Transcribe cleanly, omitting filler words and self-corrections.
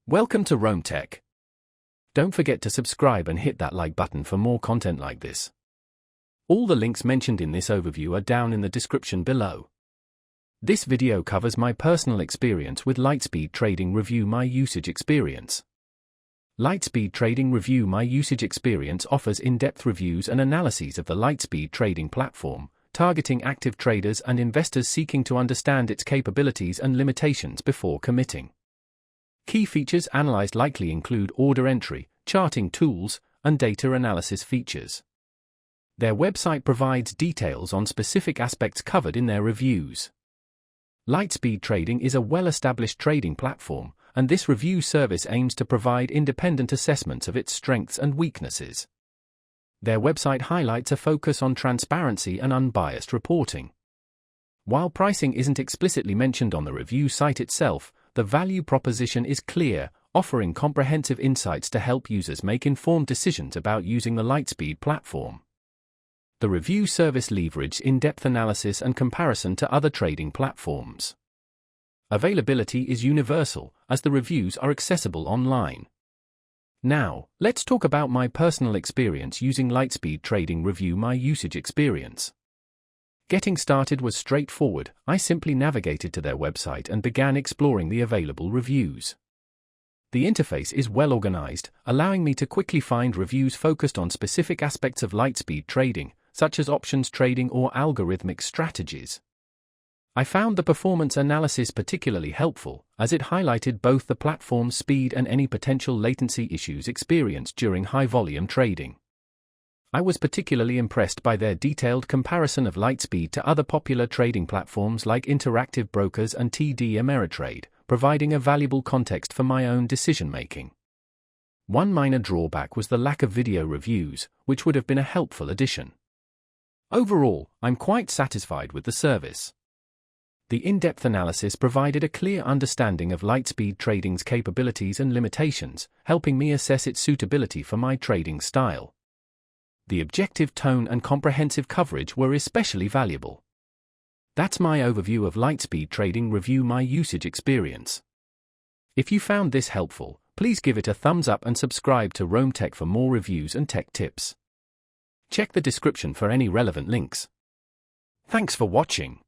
Welcome to Rome Tech. Don't forget to subscribe and hit that like button for more content like this. All the links mentioned in this overview are down in the description below. This video covers my personal experience with Lightspeed Trading. Review my usage experience. Lightspeed Trading. Review my usage experience offers in-depth reviews and analyses of the Lightspeed trading platform, targeting active traders and investors seeking to understand its capabilities and limitations before committing. Key features analyzed likely include order entry, charting tools, and data analysis features. Their website provides details on specific aspects covered in their reviews. Lightspeed Trading is a well-established trading platform, and this review service aims to provide independent assessments of its strengths and weaknesses. Their website highlights a focus on transparency and unbiased reporting. While pricing isn't explicitly mentioned on the review site itself, the value proposition is clear, offering comprehensive insights to help users make informed decisions about using the Lightspeed platform. The review service leverages in-depth analysis and comparison to other trading platforms. Availability is universal, as the reviews are accessible online. Now, let's talk about my personal experience using Lightspeed Trading. Review my usage experience. Getting started was straightforward. I simply navigated to their website and began exploring the available reviews. The interface is well organized, allowing me to quickly find reviews focused on specific aspects of Lightspeed trading, such as options trading or algorithmic strategies. I found the performance analysis particularly helpful, as it highlighted both the platform's speed and any potential latency issues experienced during high-volume trading. I was particularly impressed by their detailed comparison of Lightspeed to other popular trading platforms like Interactive Brokers and TD Ameritrade, providing a valuable context for my own decision-making. One minor drawback was the lack of video reviews, which would have been a helpful addition. Overall, I'm quite satisfied with the service. The in-depth analysis provided a clear understanding of Lightspeed Trading's capabilities and limitations, helping me assess its suitability for my trading style. The objective tone and comprehensive coverage were especially valuable. That's my overview of Lightspeed Trading. Review my usage experience. If you found this helpful, please give it a thumbs up and subscribe to Rome Tech for more reviews and tech tips. Check the description for any relevant links. Thanks for watching.